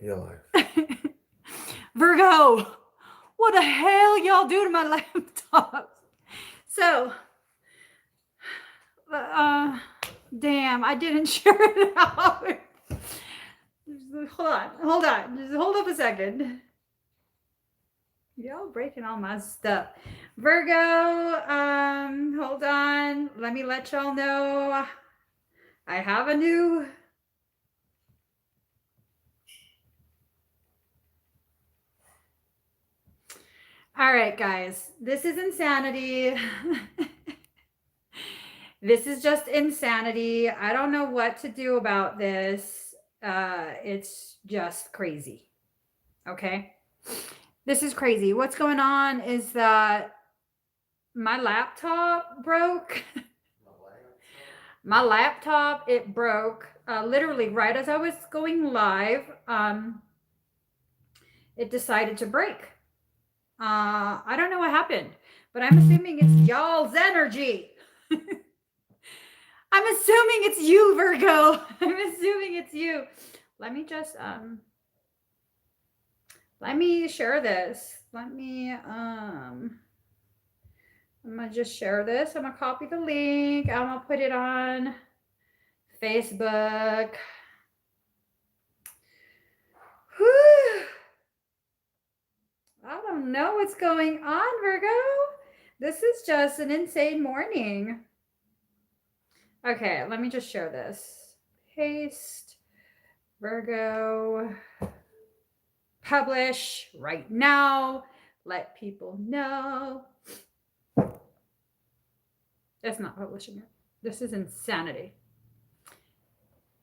Your life. Virgo, what the hell y'all do to my laptop? So, damn, I didn't share it out. Hold on. Just hold up a second. Y'all breaking all my stuff. Virgo, hold on. Let me let y'all know I have a new. All right, guys. This is insanity. This is just insanity. I don't know what to do about this. It's just crazy. Okay? This is crazy. What's going on is that my laptop broke. My laptop, it broke literally right as I was going live. It decided to break. I don't know what happened, but I'm assuming it's y'all's energy. I'm assuming it's you, Virgo. I'm assuming it's you. Let me just let me share this. I'm gonna just share this. I'm gonna copy the link. I'm gonna put it on Facebook. Whew. I don't know what's going on, Virgo. This is just an insane morning. Okay, let me just share this. Paste, Virgo, publish right now. Let people know. That's not publishing it. This is insanity.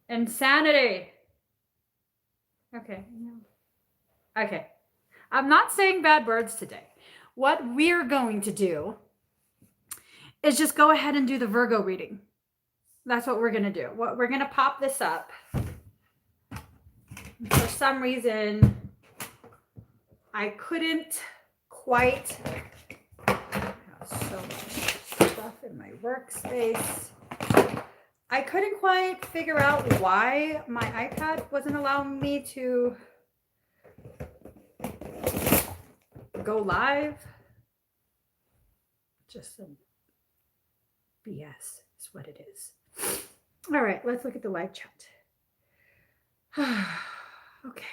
Insanity. Okay. Okay. I'm not saying bad words today. What we're going to do is just go ahead and do the Virgo reading. That's what we're going to do. We're going to pop this up. For some reason, I couldn't quite. I have so much stuff in my workspace. I couldn't quite figure out why my iPad wasn't allowing me to go live. Just some BS is what it is. All right, let's look at the live chat. Okay.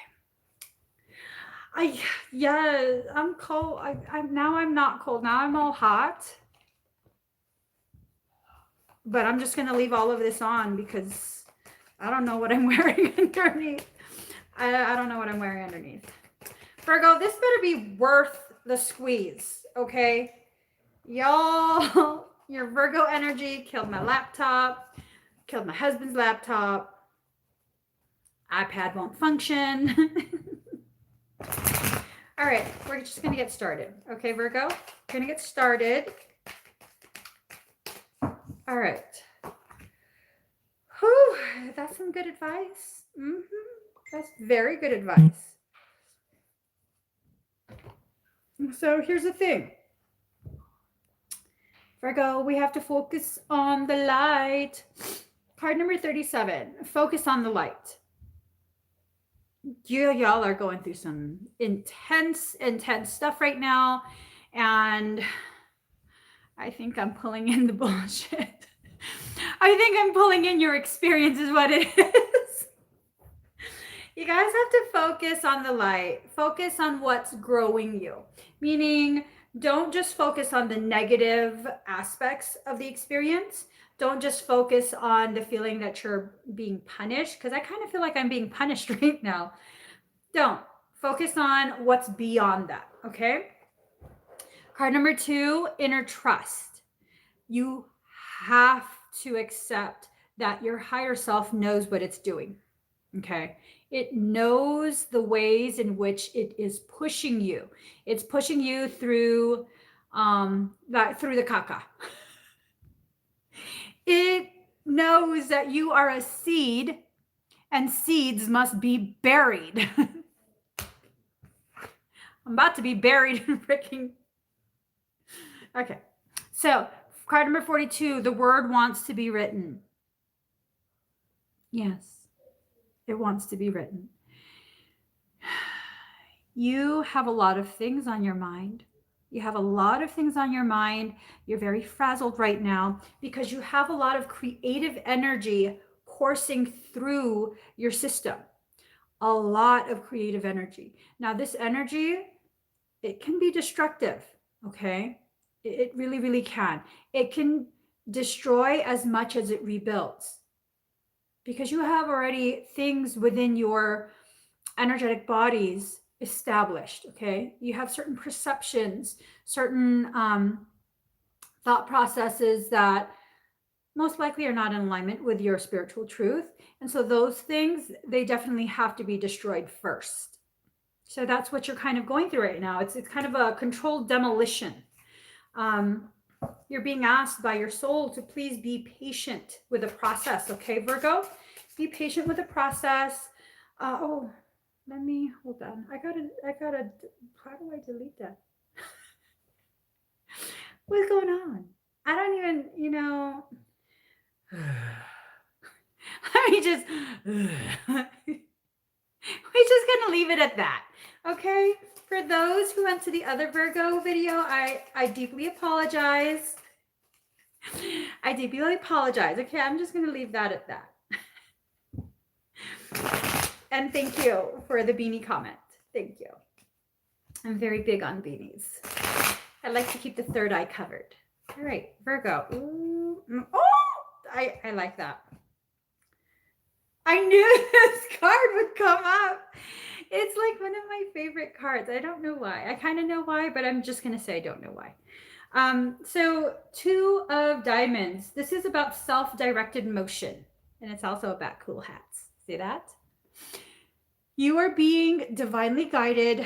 I'm cold. I'm not cold. Now I'm all hot. But I'm just gonna leave all of this on because I don't know what I'm wearing underneath. I don't know what I'm wearing underneath. Virgo, this better be worth the squeeze, okay? Y'all, your Virgo energy killed my laptop, killed my husband's laptop. iPad won't function. All right, we're just gonna get started. Okay, Virgo, we're gonna get started. All right. Whew, that's some good advice. That's very good advice. So here's the thing. Virgo, we have to focus on the light. Card number 37, focus on the light. Y'all are going through some intense stuff right now. And I think I'm pulling in the bullshit. I think I'm pulling in your experience is what it is. You guys have to focus on the light. Focus on what's growing you. Meaning, don't just focus on the negative aspects of the experience. Don't just focus on the feeling that you're being punished, because I kind of feel like I'm being punished right now. Don't. Focus on what's beyond that, okay? Card number 2, inner trust. You have to accept that your higher self knows what it's doing, okay? It knows the ways in which it is pushing you. It's pushing you through through the caca. It knows that you are a seed and seeds must be buried. I'm about to be buried in freaking... Okay. So, card number 42, the word wants to be written. Yes. It wants to be written. You have a lot of things on your mind. You have a lot of things on your mind. You're very frazzled right now because you have a lot of creative energy coursing through your system. A lot of creative energy. Now, this energy, it can be destructive, okay? It really, really can. It can destroy as much as it rebuilds because you have already things within your energetic bodies established, okay? You have certain perceptions, certain thought processes that most likely are not in alignment with your spiritual truth. And so those things, they definitely have to be destroyed first. So that's what you're kind of going through right now. It's kind of a controlled demolition. You're being asked by your soul to please be patient with the process, okay, Virgo? Be patient with the process. Let me, hold on. I gotta, how do I delete that? What's going on? I don't even, let me just, we're just gonna leave it at that, okay? For those who went to the other Virgo video, I deeply apologize. I deeply apologize. Okay, I'm just gonna leave that at that. And thank you for the beanie comment. Thank you. I'm very big on beanies. I like to keep the third eye covered. All right, Virgo. Ooh. Oh, I like that. I knew this card would come up. It's like one of my favorite cards. I don't know why. I kind of know why, but I'm just going to say I don't know why. So 2 of diamonds. This is about self-directed motion. And it's also about cool hats. See that? You are being divinely guided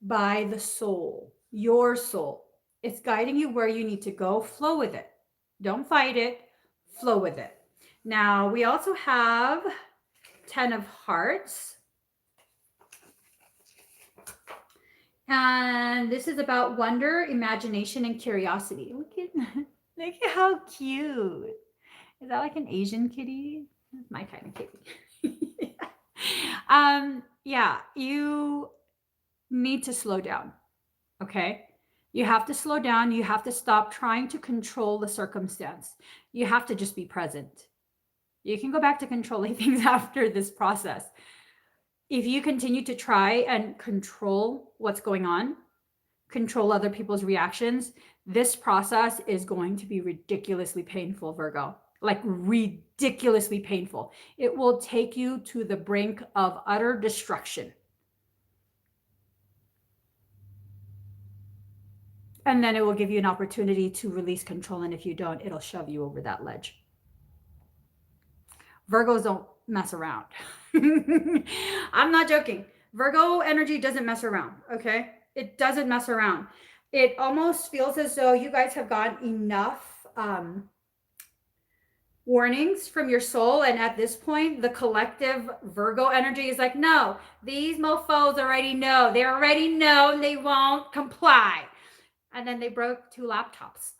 by the soul, your soul. It's guiding you where you need to go. Flow with it. Don't fight it. Flow with it. Now, we also have 10 of hearts. And this is about wonder, imagination, and curiosity. Look at how cute. Is that like an Asian kitty? That's my kind of kitty. Yeah, you need to slow down. Okay? You have to slow down. You have to stop trying to control the circumstance. You have to just be present. You can go back to controlling things after this process. If you continue to try and control what's going on, control other people's reactions, this process is going to be ridiculously painful, Virgo. Like ridiculously painful. It will take you to the brink of utter destruction. And then it will give you an opportunity to release control. And if you don't, it'll shove you over that ledge. Virgos don't mess around. I'm not joking. Virgo energy doesn't mess around, okay? It doesn't mess around. It almost feels as though you guys have gotten enough warnings from your soul. And at this point, the collective Virgo energy is like, no, these mofos already know. They already know and they won't comply. And then they broke 2 laptops.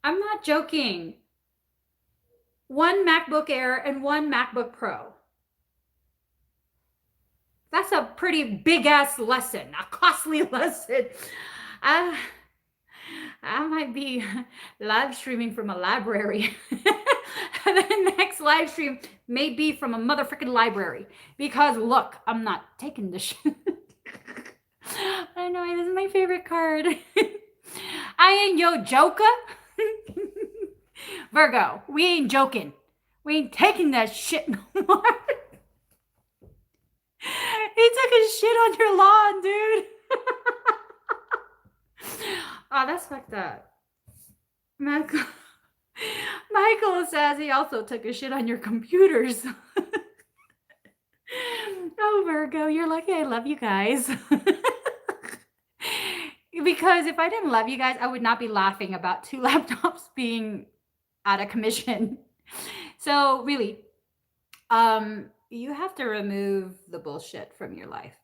I'm not joking. 1 MacBook Air and 1 MacBook Pro. That's a pretty big ass lesson, a costly lesson. I might be live streaming from a library. And the next live stream may be from a motherfucking library. Because look, I'm not taking this shit. I know, this is my favorite card. I ain't your joker. Virgo, we ain't joking. We ain't taking that shit no more. He took a shit on your lawn, dude. Oh, that's fucked up. Michael says he also took a shit on your computers. Oh, Virgo, you're lucky I love you guys. Because if I didn't love you guys, I would not be laughing about 2 laptops being out of commission. So really, you have to remove the bullshit from your life.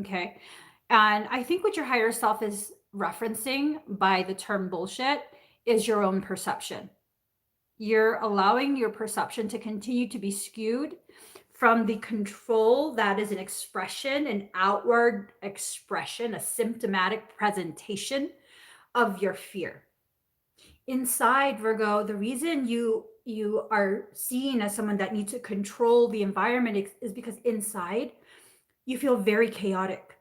Okay. And I think what your higher self is referencing by the term bullshit is your own perception. You're allowing your perception to continue to be skewed from the control that is an expression, an outward expression, a symptomatic presentation of your fear. Inside, Virgo, the reason you are seen as someone that needs to control the environment is because inside you feel very chaotic,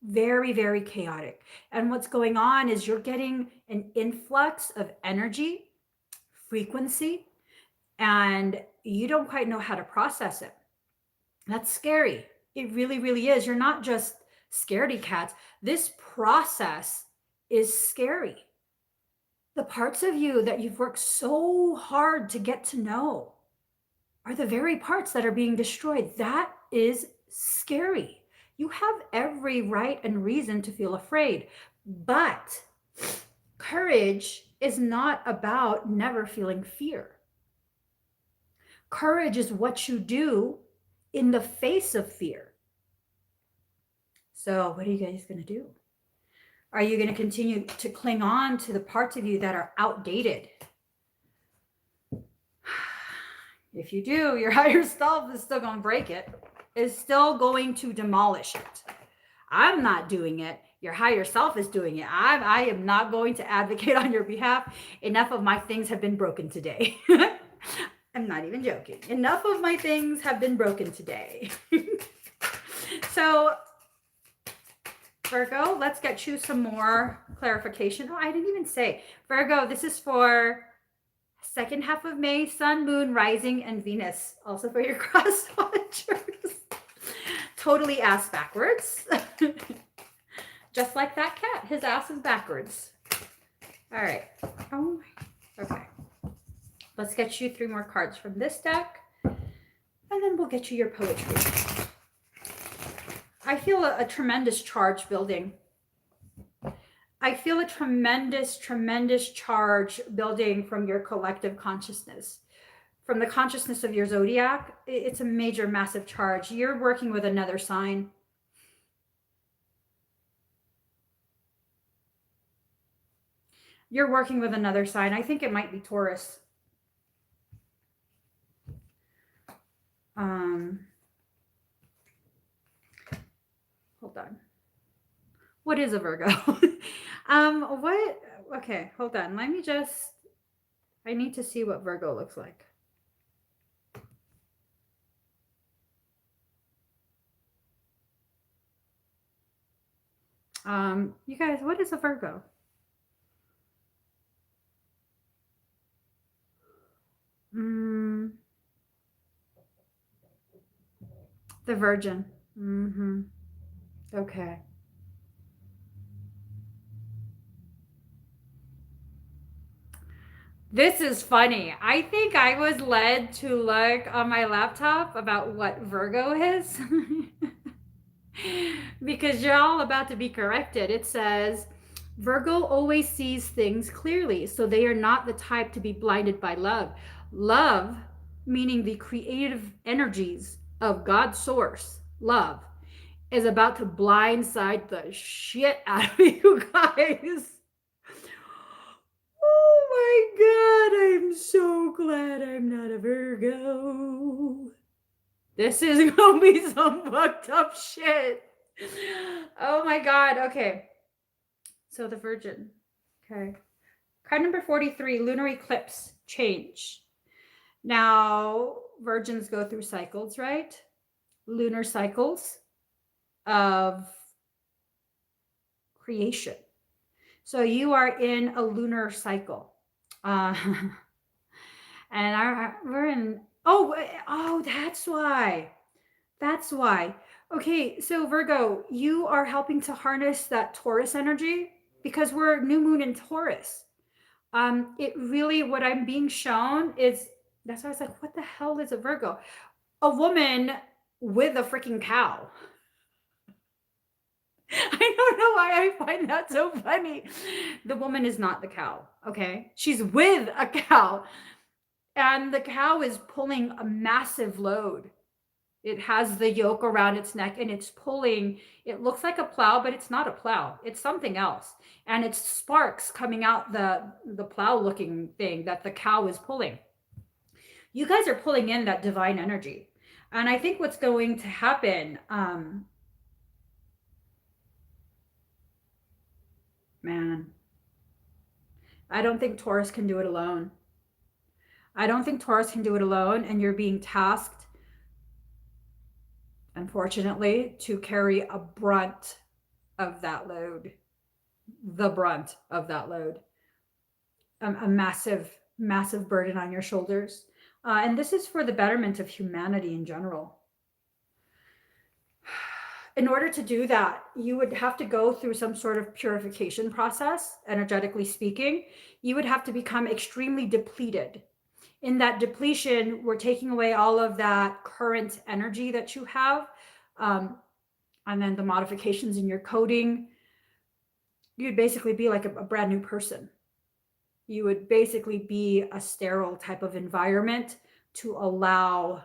very, very chaotic. And what's going on is you're getting an influx of energy, frequency, and you don't quite know how to process it. That's scary. It really, really is. You're not just scaredy cats. This process is scary. The parts of you that you've worked so hard to get to know are the very parts that are being destroyed. That is scary. You have every right and reason to feel afraid, but courage is not about never feeling fear. Courage is what you do in the face of fear. So what are you guys going to do? Are you going to continue to cling on to the parts of you that are outdated? If you do, your higher self is still going to break it, is still going to demolish it. I'm not doing it. Your higher self is doing it. I am not going to advocate on your behalf. Enough of my things have been broken today. I'm not even joking. Enough of my things have been broken today. So, Virgo, let's get you some more clarification. Oh, I didn't even say. Virgo, this is for second half of May, Sun, Moon, Rising, and Venus. Also for your cross watchers. Totally ass backwards. Just like that cat. His ass is backwards. All right. Oh, okay. Let's get you 3 more cards from this deck. And then we'll get you your poetry. I feel a tremendous charge building. I feel a tremendous, tremendous charge building from your collective consciousness. From the consciousness of your zodiac, it's a major, massive charge. You're working with another sign. You're working with another sign. I think it might be Taurus. Hold on. What is a Virgo? Okay, hold on. I need to see what Virgo looks like. You guys, what is a Virgo? The Virgin. Okay. This is funny. I think I was led to look on my laptop about what Virgo is. Because you're all about to be corrected. It says, Virgo always sees things clearly, so they are not the type to be blinded by love. Love, meaning the creative energies of God's source, love, is about to blindside the shit out of you guys. Oh my God, I'm so glad I'm not a Virgo. This is gonna be some fucked up shit. Oh my God. Okay. So the Virgin. Okay. Card number 43, lunar eclipse, change. Now, virgins go through cycles, right? Lunar cycles of creation. So you are in a lunar cycle. And we're in, that's why. That's why. Okay, so Virgo, you are helping to harness that Taurus energy because we're new moon in Taurus. It really, what I'm being shown is, that's why I was like, what the hell is a Virgo? A woman with a freaking cow. I don't know why I find that so funny. The woman is not the cow, okay? She's with a cow, and the cow is pulling a massive load. It has the yoke around its neck, and it's pulling, it looks like a plow, but it's not a plow. It's something else. And it's sparks coming out the plow looking thing that the cow is pulling. You guys are pulling in that divine energy. And I think what's going to happen, man, I don't think Taurus can do it alone. I don't think Taurus can do it alone, and you're being tasked, unfortunately, to carry a brunt of that load. The brunt of that load. A massive, massive burden on your shoulders. And this is for the betterment of humanity in general. In order to do that, you would have to go through some sort of purification process, energetically speaking. You would have to become extremely depleted. In that depletion, we're taking away all of that current energy that you have, and then the modifications in your coding. You'd basically be like a brand new person. You would basically be a sterile type of environment to allow,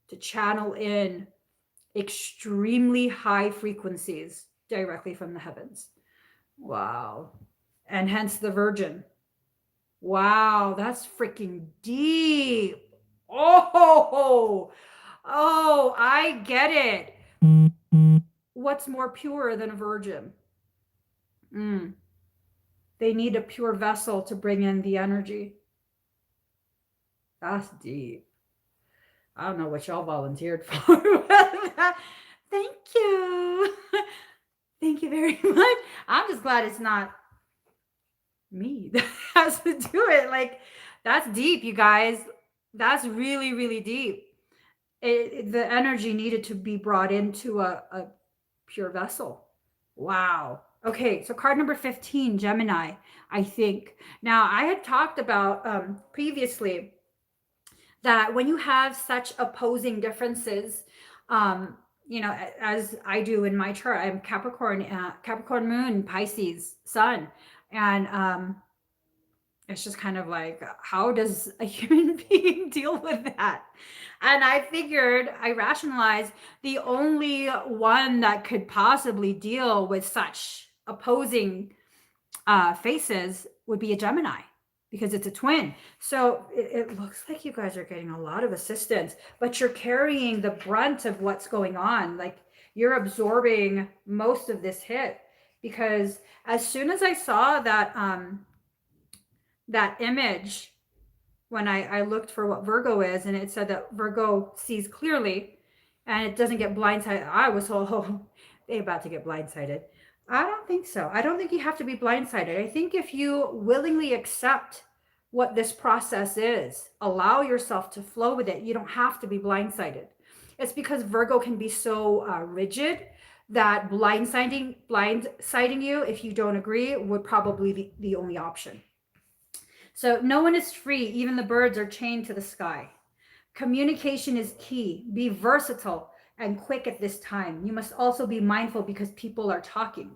to channel in extremely high frequencies directly from the heavens. Wow. And hence the Virgin. Wow, that's freaking deep. Oh, oh, I get it. What's more pure than a virgin? They need a pure vessel to bring in the energy. That's deep. I don't know what y'all volunteered for. Thank you. Thank you very much. I'm just glad it's not me that has to do it. Like, that's deep, you guys. That's really, really deep. The energy needed to be brought into a pure vessel. Wow. Okay, so card number 15, Gemini, I think. Now, I had talked about previously that when you have such opposing differences, you know, as I do in my chart, I'm Capricorn moon, Pisces sun, and it's just kind of like, how does a human being deal with that? And I figured, I rationalized, the only one that could possibly deal with such opposing faces would be a Gemini, because it's a twin. So it looks like you guys are getting a lot of assistance, but you're carrying the brunt of what's going on. Like, you're absorbing most of this hit, because as soon as I saw that image, when I looked for what Virgo is, and it said that Virgo sees clearly and it doesn't get blindsided, I was oh, they about to get blindsided. I don't think so. I don't think you have to be blindsided. I think if you willingly accept what this process is, allow yourself to flow with it, you don't have to be blindsided. It's because Virgo can be so rigid that blindsiding you, if you don't agree, would probably be the only option. So no one is free. Even the birds are chained to the sky. Communication is key. Be versatile and quick at this time. You must also be mindful because people are talking.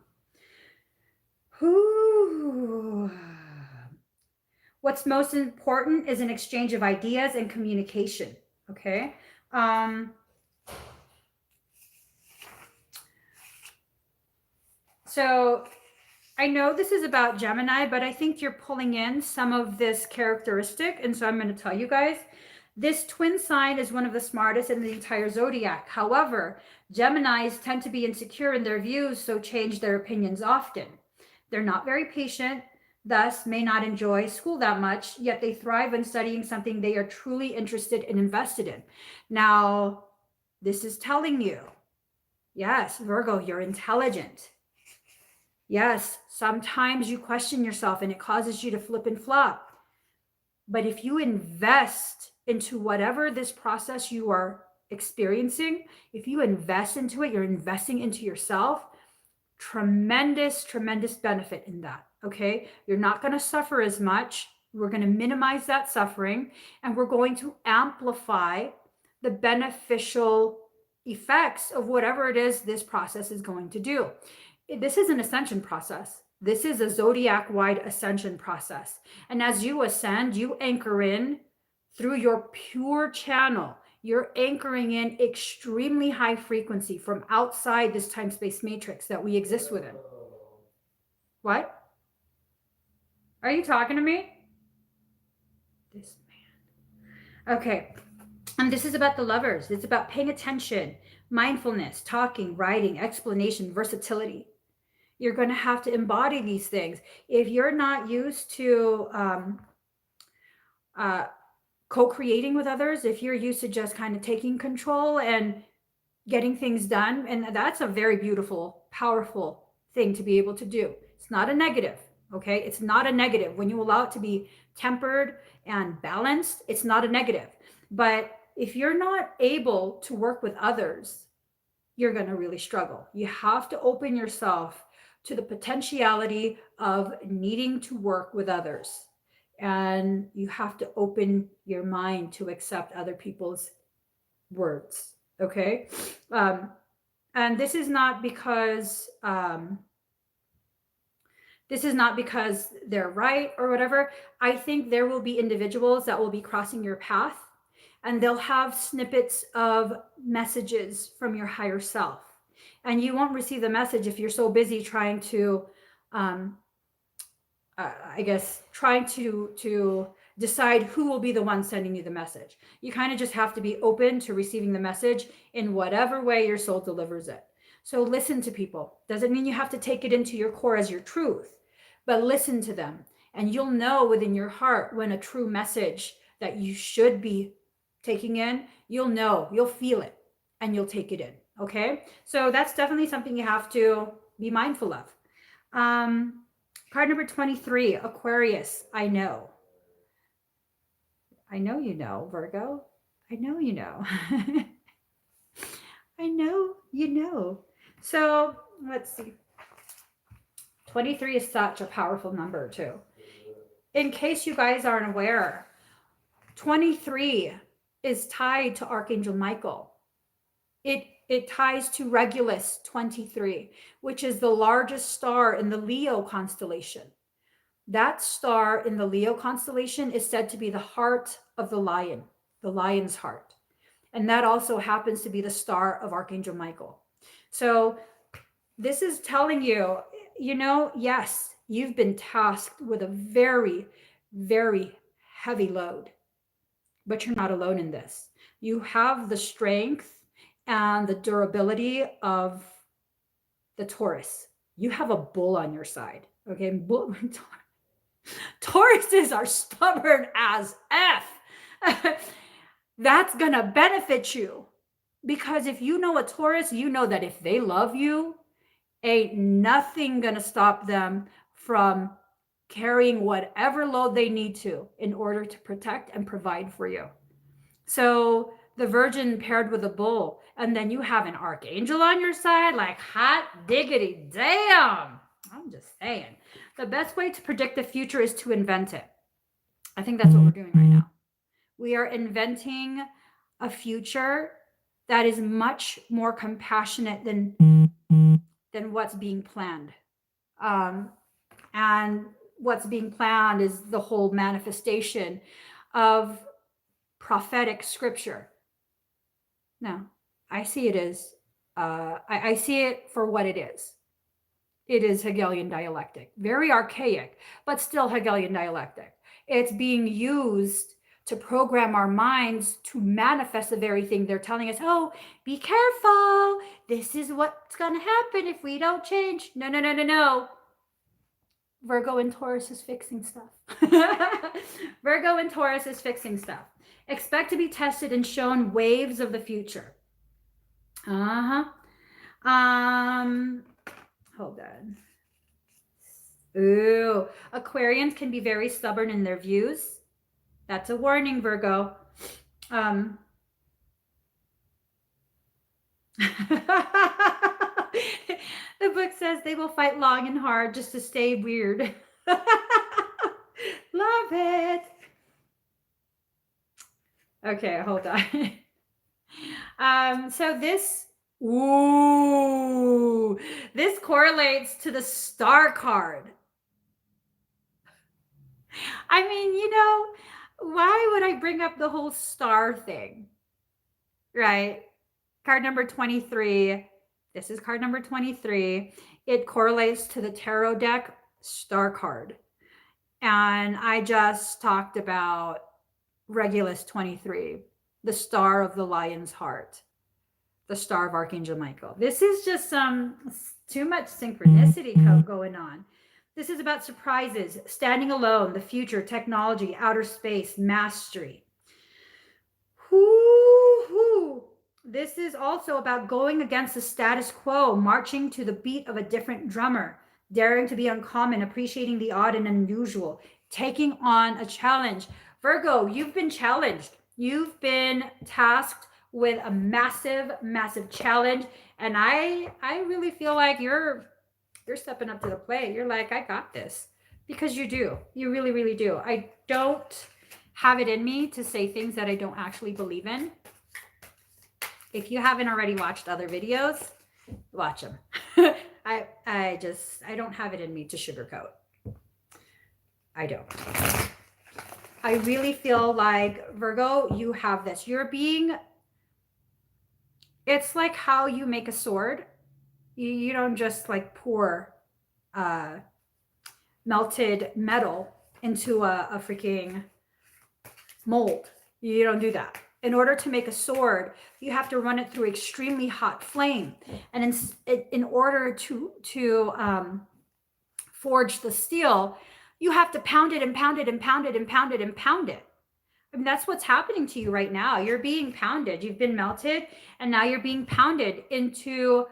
Ooh. What's most important is an exchange of ideas and communication. Okay. So I know this is about Gemini, but I think you're pulling in some of this characteristic. And so I'm going to tell you guys, this twin sign is one of the smartest in the entire zodiac. However, Geminis tend to be insecure in their views, so change their opinions often. They're not very patient, thus may not enjoy school that much, yet they thrive in studying something they are truly interested and invested in. Now, this is telling you, yes, Virgo, you're intelligent. Yes, sometimes you question yourself and it causes you to flip and flop. But if you invest into whatever this process you are experiencing, if you invest into it, you're investing into yourself, tremendous, tremendous benefit in that. Okay. You're not going to suffer as much. We're going to minimize that suffering, and we're going to amplify the beneficial effects of whatever it is this process is going to do. This is an ascension process. This is a zodiac-wide ascension process. And as you ascend, you anchor in through your pure channel. You're anchoring in extremely high frequency from outside this time-space matrix that we exist within. What? Are you talking to me? This man. Okay. And this is about the lovers. It's about paying attention, mindfulness, talking, writing, explanation, versatility. You're going to have to embody these things. If you're not used to uh, co-creating with others, if you're used to just kind of taking control and getting things done, and that's a very beautiful, powerful thing to be able to do. It's not a negative, okay? It's not a negative. When you allow it to be tempered and balanced, it's not a negative. But if you're not able to work with others, you're going to really struggle. You have to open yourself to the potentiality of needing to work with others. And you have to open your mind to accept other people's words. Okay. And this is not because they're right or whatever. I think there will be individuals that will be crossing your path, and they'll have snippets of messages from your higher self. And you won't receive the message if you're so busy trying to, trying to decide who will be the one sending you the message. You kind of just have to be open to receiving the message in whatever way your soul delivers it. So listen to people. Doesn't mean you have to take it into your core as your truth, but listen to them. And you'll know within your heart when a true message that you should be taking in, you'll know, you'll feel it, and you'll take it in. Okay. So that's definitely something you have to be mindful of. Card number 23, Aquarius. I know you know, Virgo. I know you know. I know you know. So let's see. 23 is such a powerful number too. In case you guys aren't aware, 23 is tied to Archangel Michael. It ties to Regulus 23, which is the largest star in the Leo constellation. That star in the Leo constellation is said to be the heart of the lion, the lion's heart. And that also happens to be the star of Archangel Michael. So this is telling you, yes, you've been tasked with a very, very heavy load, but you're not alone in this. You have the strength and the durability of the Taurus. You have a bull on your side. Okay. Tauruses are stubborn as F. That's going to benefit you, because if you know a Taurus, you know that if they love you, ain't nothing going to stop them from carrying whatever load they need to in order to protect and provide for you. So the Virgin paired with a bull, and then you have an archangel on your side, like hot diggity damn. I'm just saying. The best way to predict the future is to invent it. I think that's what we're doing right now. We are inventing a future that is much more compassionate than what's being planned. And what's being planned is the whole manifestation of prophetic scripture. No, I see it as, I see it for what it is. It is Hegelian dialectic, very archaic, but still Hegelian dialectic. It's being used to program our minds to manifest the very thing they're telling us. Oh, be careful. This is what's going to happen if we don't change. No. Virgo and Taurus is fixing stuff. Virgo and Taurus is fixing stuff. Expect to be tested and shown waves of the future. Hold on. Ooh, Aquarians can be very stubborn in their views. That's a warning, Virgo. The book says they will fight long and hard just to stay weird. Love it. Okay, hold on. So this correlates to the star card. I mean, why would I bring up the whole star thing? Right? Card number 23. This is card number 23. It correlates to the tarot deck star card. And I just talked about Regulus 23. the star of the lion's heart, the star of Archangel Michael. This is just too much synchronicity going on. This is about surprises, standing alone, the future, technology, outer space, mastery. Whoo-hoo. This is also about going against the status quo, marching to the beat of a different drummer, daring to be uncommon, appreciating the odd and unusual, taking on a challenge. Virgo, you've been challenged. You've been tasked with a massive, massive challenge. And I really feel like you're stepping up to the plate. You're like, I got this. Because you do. You really, really do. I don't have it in me to say things that I don't actually believe in. If you haven't already watched other videos, watch them. I don't have it in me to sugarcoat. I don't. I really feel like, Virgo, you have this. It's like how you make a sword. You don't just like pour melted metal into a freaking mold. You don't do that. In order to make a sword, you have to run it through extremely hot flame. And in order to forge the steel, you have to pound it and pound it and pound it and pound it and pound it. I mean, that's what's happening to you right now. You're being pounded. You've been melted, and now you're being pounded into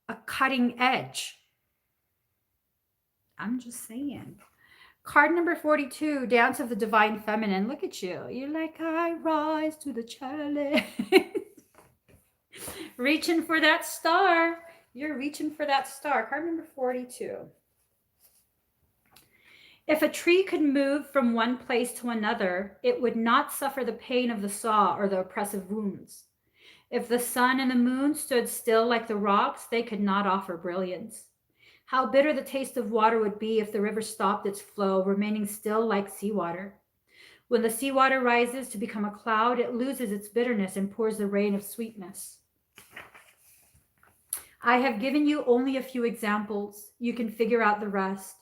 a cutting edge. I'm just saying. Card number 42, Dance of the Divine Feminine. Look at you. You're like, I rise to the challenge. Reaching for that star. You're reaching for that star. Card number 42. If a tree could move from one place to another, it would not suffer the pain of the saw or the oppressive wounds. If the sun and the moon stood still like the rocks, they could not offer brilliance. How bitter the taste of water would be if the river stopped its flow, remaining still like seawater. When the seawater rises to become a cloud, it loses its bitterness and pours the rain of sweetness. I have given you only a few examples. You can figure out the rest.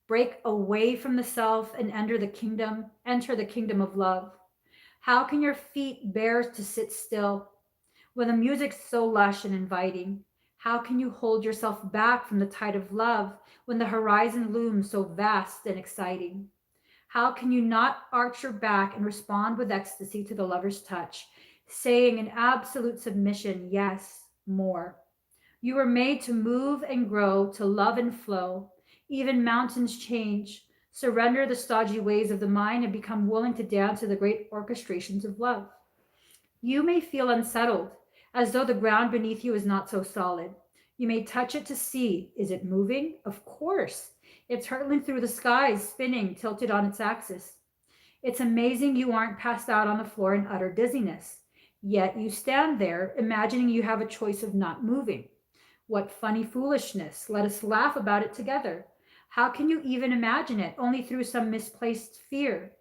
Break away from the self and enter the kingdom of love. How can your feet bear to sit still when the music's so lush and inviting? How can you hold yourself back from the tide of love when the horizon looms so vast and exciting? How can you not arch your back and respond with ecstasy to the lover's touch, saying in absolute submission, yes, more? You were made to move and grow, to love and flow. Even mountains change. Surrender the stodgy ways of the mind and become willing to dance to the great orchestrations of love. You may feel unsettled, as though the ground beneath you is not so solid. You may touch it to see. Is it moving? Of course. It's hurtling through the skies, spinning, tilted on its axis. It's amazing you aren't passed out on the floor in utter dizziness. Yet you stand there, imagining you have a choice of not moving. What funny foolishness. Let us laugh about it together. How can you even imagine it? Only through some misplaced fear.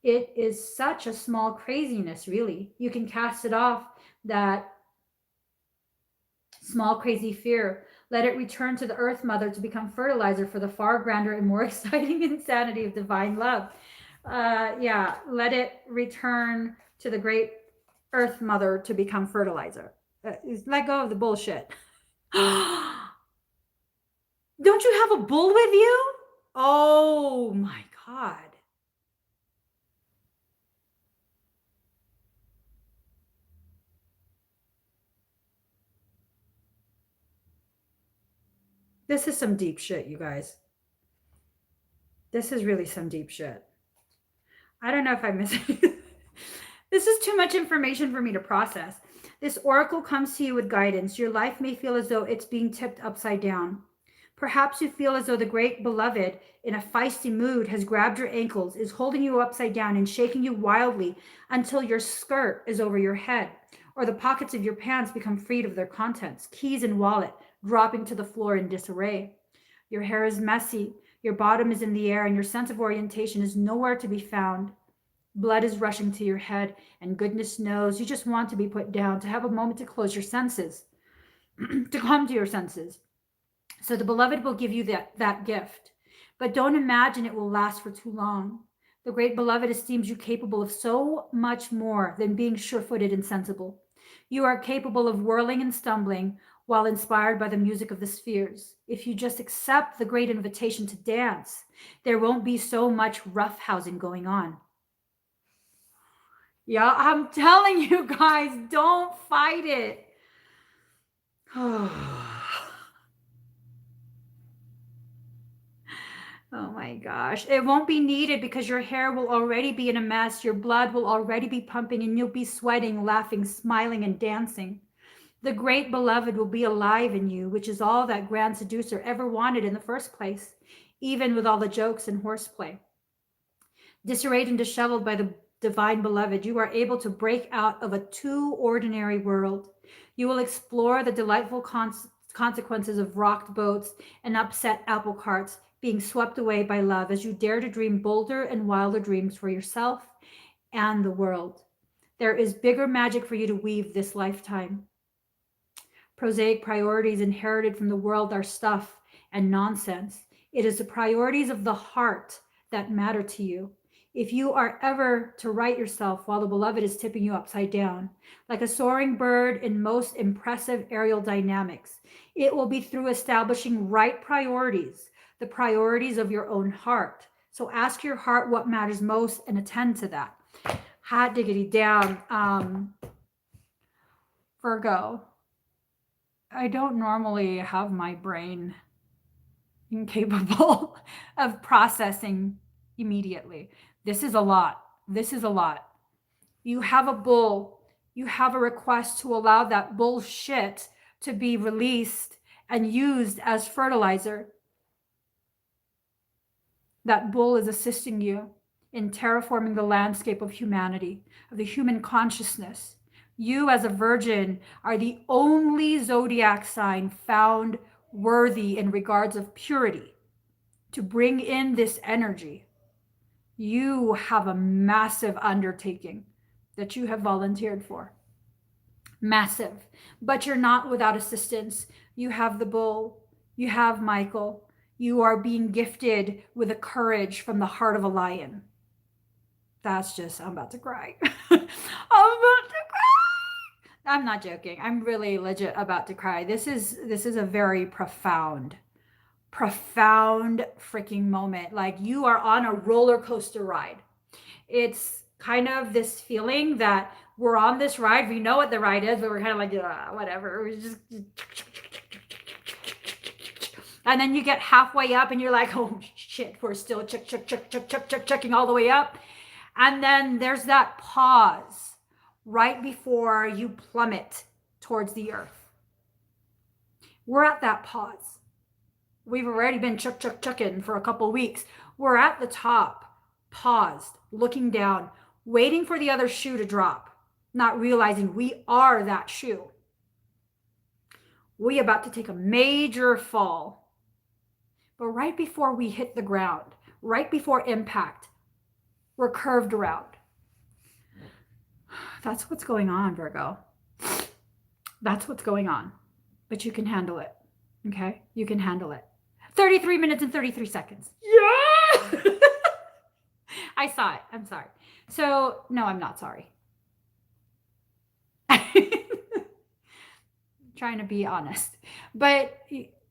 It is such a small craziness, really. You can cast it off, that small crazy fear. Let it return to the Earth Mother to become fertilizer for the far grander and more exciting insanity of divine love. Let it return to the great Earth Mother to become fertilizer. Let go of the bullshit. Don't you have a bull with you? Oh my God. This is some deep shit, you guys. This is really some deep shit. I don't know if I missed it. This is too much information for me to process. This oracle comes to you with guidance. Your life may feel as though it's being tipped upside down. Perhaps you feel as though the great beloved, in a feisty mood, has grabbed your ankles, is holding you upside down and shaking you wildly until your skirt is over your head, or the pockets of your pants become freed of their contents, keys and wallet dropping to the floor in disarray. Your hair is messy, your bottom is in the air, and your sense of orientation is nowhere to be found. Blood is rushing to your head, and goodness knows you just want to be put down, to have a moment to close your senses, to come to your senses. So the beloved will give you that gift, but don't imagine it will last for too long. The great beloved esteems you capable of so much more than being sure-footed and sensible. You are capable of whirling and stumbling while inspired by the music of the spheres. If you just accept the great invitation to dance, there won't be so much roughhousing going on. Yeah, I'm telling you guys, don't fight it. Oh my gosh. It won't be needed because your hair will already be in a mess. Your blood will already be pumping and you'll be sweating, laughing, smiling, and dancing. The great beloved will be alive in you, which is all that grand seducer ever wanted in the first place, even with all the jokes and horseplay. Disarrayed and disheveled by the divine beloved, you are able to break out of a too ordinary world. You will explore the delightful consequences of rocked boats and upset apple carts, being swept away by love as you dare to dream bolder and wilder dreams for yourself and the world. There is bigger magic for you to weave this lifetime. Prosaic priorities inherited from the world are stuff and nonsense. It is the priorities of the heart that matter to you. If you are ever to right yourself while the beloved is tipping you upside down, like a soaring bird in most impressive aerial dynamics, it will be through establishing right priorities, the priorities of your own heart. So ask your heart what matters most and attend to that. Hot diggity down. Virgo, I don't normally have my brain incapable of processing immediately. This is a lot. This is a lot. You have a bull. You have a request to allow that bullshit to be released and used as fertilizer. That bull is assisting you in terraforming the landscape of humanity, of the human consciousness. You as a virgin are the only zodiac sign found worthy in regards of purity to bring in this energy. You have a massive undertaking that you have volunteered for. Massive. But you're not without assistance. You have the bull. You have Michael. You are being gifted with a courage from the heart of a lion. That's just, I'm about to cry. I'm about to cry. I'm not joking. I'm really legit about to cry. This is a very profound freaking moment. Like you are on a roller coaster ride. It's kind of this feeling that we're on this ride. We know what the ride is, but we're kind of like, whatever. We just, and then you get halfway up and you're like, oh shit, we're still checking all the way up. And then there's that pause right before you plummet towards the earth. We're at that pause. We've already been chucking for a couple of weeks. We're at the top, paused, looking down, waiting for the other shoe to drop, not realizing we are that shoe. We about to take a major fall. But right before we hit the ground, right before impact, we're curved around. That's what's going on, Virgo. That's what's going on. But you can handle it. Okay? You can handle it. 33 minutes and 33 seconds. Yeah! I saw it. I'm sorry. So, no, I'm not sorry. Trying to be honest. But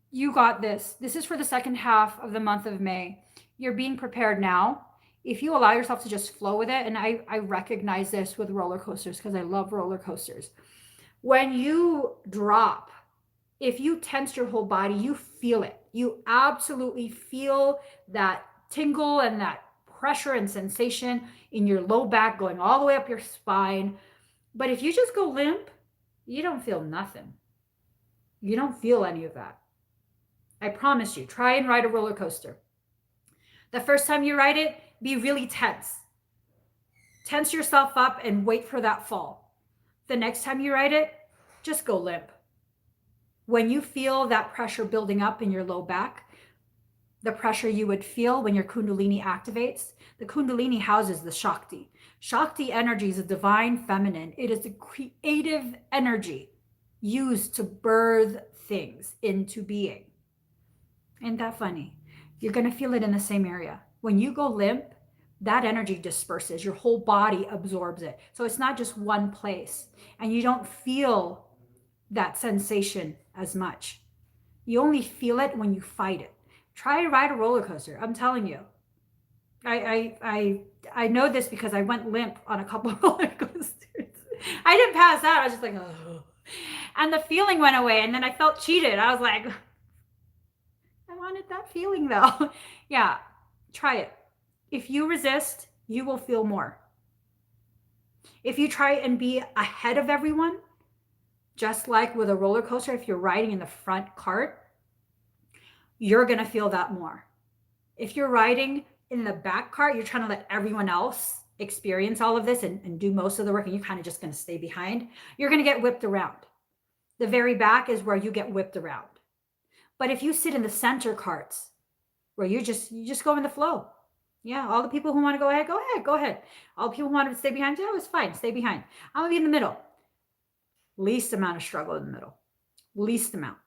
you got this. This is for the second half of the month of May. You're being prepared now. If you allow yourself to just flow with it, and I recognize this with roller coasters because I love roller coasters. When you drop, if you tense your whole body, you feel it. You absolutely feel that tingle and that pressure and sensation in your low back going all the way up your spine. But if you just go limp, you don't feel nothing. You don't feel any of that. I promise you, try and ride a roller coaster. The first time you ride it, be really tense. Tense yourself up and wait for that fall. The next time you ride it, just go limp. When you feel that pressure building up in your low back, the pressure you would feel when your Kundalini activates, the Kundalini houses the Shakti. Shakti energy is a divine feminine. It is a creative energy used to birth things into being. Ain't that funny? You're going to feel it in the same area. When you go limp, that energy disperses. Your whole body absorbs it. So it's not just one place, and you don't feel that sensation as much. You only feel it when you fight it. Try to ride a roller coaster. I'm telling you. I know this because I went limp on a couple of roller coasters. I didn't pass out. I was just like, oh. And the feeling went away, and then I felt cheated. I was like, I wanted that feeling though. Yeah, try it. If you resist, you will feel more. If you try and be ahead of everyone, just like with a roller coaster, if you're riding in the front cart, you're going to feel that more. If you're riding in the back cart, you're trying to let everyone else experience all of this and do most of the work, and you're kind of just going to stay behind, you're going to get whipped around. The very back is where you get whipped around. But if you sit in the center carts, where you just go in the flow. Yeah, all the people who want to go ahead, go ahead. All the people who want to stay behind, yeah, it's fine, stay behind. I'm going to be in the middle. Least amount of struggle in the middle. Least amount.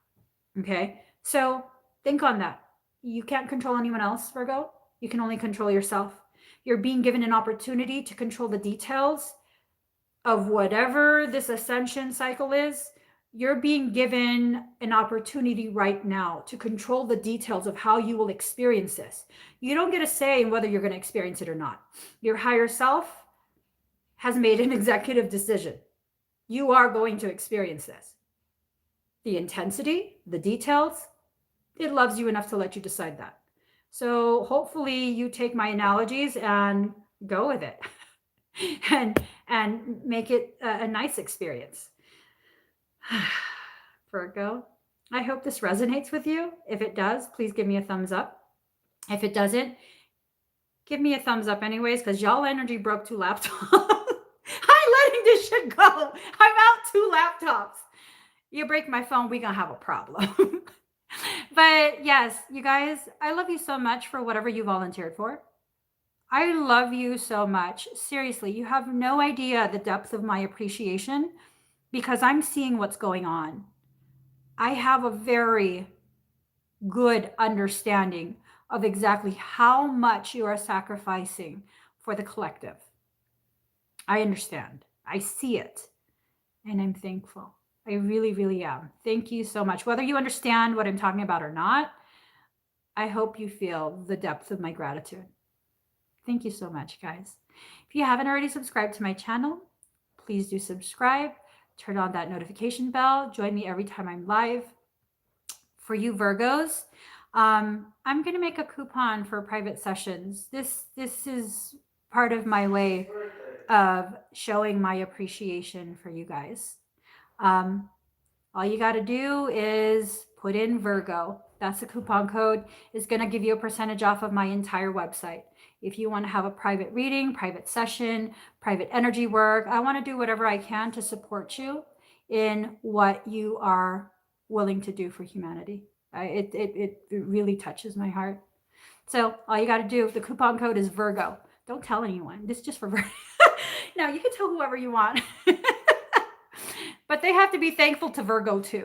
Okay? So think on that. You can't control anyone else, Virgo. You can only control yourself. You're being given an opportunity to control the details of whatever this ascension cycle is. You're being given an opportunity right now to control the details of how you will experience this. You don't get a say in whether you're going to experience it or not. Your higher self has made an executive decision. You are going to experience this. The intensity, the details, it loves you enough to let you decide that. So hopefully you take my analogies and go with it and make it a nice experience. Virgo, I hope this resonates with you. If it does, please give me a thumbs up. If it doesn't, give me a thumbs up anyways, because y'all energy broke 2 laptops. I'm letting this shit go. I'm out 2 laptops. You break my phone, we gonna have a problem. But yes, you guys, I love you so much for whatever you volunteered for. I love you so much. Seriously, you have no idea the depth of my appreciation, because I'm seeing what's going on. I have a very good understanding of exactly how much you are sacrificing for the collective. I understand. I see it. And I'm thankful. I really, really am. Thank you so much. Whether you understand what I'm talking about or not, I hope you feel the depth of my gratitude. Thank you so much, guys. If you haven't already subscribed to my channel, please do subscribe. Turn on that notification bell. Join me every time I'm live. For you Virgos, I'm going to make a coupon for private sessions. This is part of my way of showing my appreciation for you guys. All you got to do is put in Virgo. That's the coupon code. It's going to give you a percentage off of my entire website. If you want to have a private reading, private session, private energy work, I want to do whatever I can to support you in what you are willing to do for humanity. It really touches my heart. So all you got to do, the coupon code is Virgo. Don't tell anyone. This is just for Virgo. Now you can tell whoever you want. But they have to be thankful to Virgo too.